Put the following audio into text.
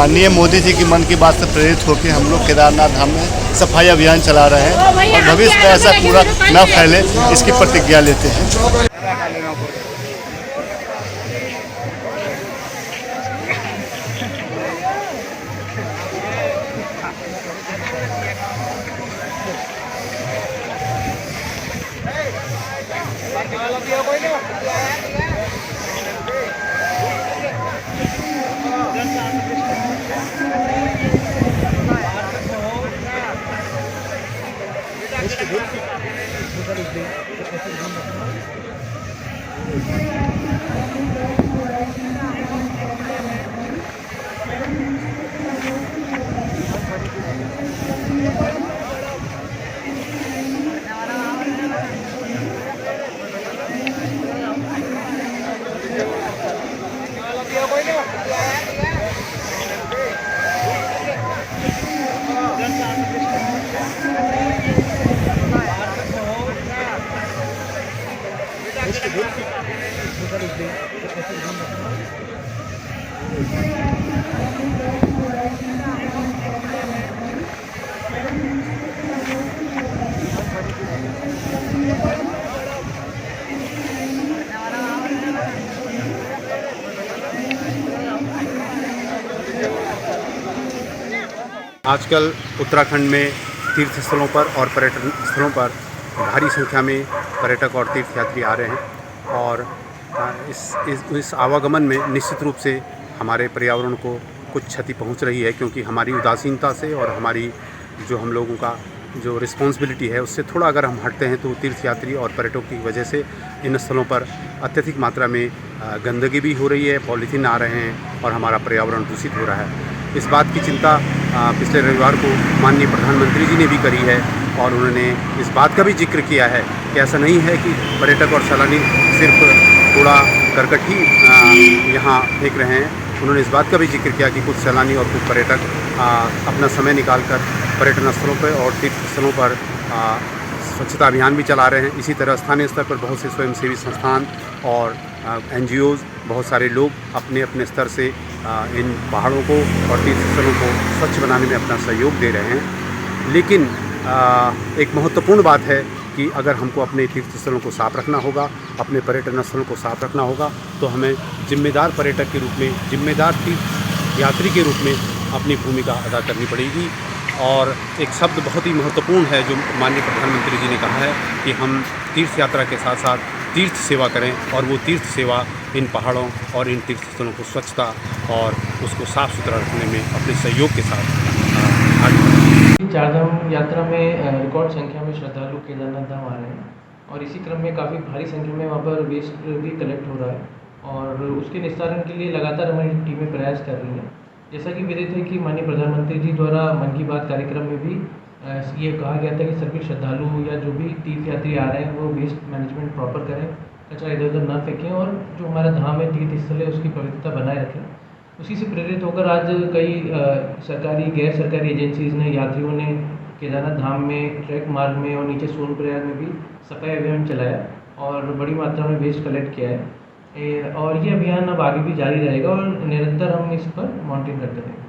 माननीय मोदी जी की मन की बात से प्रेरित होकर हम लोग केदारनाथ धाम में सफाई अभियान चला रहे हैं और भविष्य में ऐसा कूड़ा न फैले इसकी प्रतिज्ञा लेते हैं। आजकल उत्तराखंड में तीर्थ स्थलों पर और पर्यटन स्थलों पर भारी संख्या में पर्यटक और तीर्थयात्री आ रहे हैं और इस आवागमन में निश्चित रूप से हमारे पर्यावरण को कुछ क्षति पहुंच रही है, क्योंकि हमारी उदासीनता से और हमारी जो हम लोगों का जो रिस्पॉन्सिबिलिटी है उससे थोड़ा अगर हम हटते हैं तो तीर्थयात्री और पर्यटकों की वजह से इन स्थलों पर अत्यधिक मात्रा में गंदगी भी हो रही है, पॉलीथीन आ रहे हैं और हमारा पर्यावरण दूषित हो रहा है। इस बात की चिंता पिछले रविवार को माननीय प्रधानमंत्री जी ने भी करी है और उन्होंने इस बात का भी जिक्र किया है कि ऐसा नहीं है कि पर्यटक और सैलानी सिर्फ कूड़ा करकट ही यहाँ फेंक रहे हैं। उन्होंने इस बात का भी जिक्र किया कि कुछ सैलानी और कुछ पर्यटक अपना समय निकालकर पर्यटन स्थलों पर और तीर्थ स्थलों पर स्वच्छता अभियान भी चला रहे हैं। इसी तरह स्थानीय स्तर पर बहुत से स्वयंसेवी संस्थान और NGOs, बहुत सारे लोग अपने अपने स्तर से इन पहाड़ों को और तीर्थ स्थलों को स्वच्छ बनाने में अपना सहयोग दे रहे हैं। लेकिन एक महत्वपूर्ण बात है कि अगर हमको अपने तीर्थ स्थलों को साफ़ रखना होगा, अपने पर्यटन स्थलों को साफ़ रखना होगा, तो हमें जिम्मेदार पर्यटक के रूप में, जिम्मेदार तीर्थ यात्री के रूप में अपनी भूमिका अदा करनी पड़ेगी। और एक शब्द बहुत ही महत्वपूर्ण है जो माननीय प्रधानमंत्री जी ने कहा है कि हम तीर्थ यात्रा के साथ साथ तीर्थ सेवा करें, और वो तीर्थ सेवा इन पहाड़ों और इन तीर्थ स्थलों को स्वच्छता और उसको साफ़ सुथरा रखने में अपने सहयोग के साथ आगे बढ़ें। चारधाम यात्रा में रिकॉर्ड संख्या में श्रद्धालु केदारनाथ धाम आ रहे हैं और इसी क्रम में काफ़ी भारी संख्या में वहाँ पर वेस्ट भी कलेक्ट हो रहा है और उसके निस्तारण के लिए लगातार हमारी टीमें प्रयास कर रही हैं। जैसा कि विदित है कि माननीय प्रधानमंत्री जी द्वारा मन की बात कार्यक्रम में भी ये कहा गया था कि सभी श्रद्धालु या जो भी तीर्थयात्री आ रहे हैं वो वेस्ट मैनेजमेंट प्रॉपर करें, कचरा इधर उधर ना फेंकें और जो हमारा धाम है तीर्थ स्थल है उसकी पवित्रता बनाए रखें। उसी से प्रेरित होकर आज कई सरकारी गैर सरकारी एजेंसीज़ ने, यात्रियों ने केदारनाथ धाम में, ट्रैक मार्ग में और नीचे सोनप्रयाग में भी सफाई अभियान चलाया और बड़ी मात्रा में वेस्ट कलेक्ट किया है। और ये अभियान अब आगे भी जारी रहेगा और निरंतर हम इस पर मॉनिटरिंग करते रहेंगे।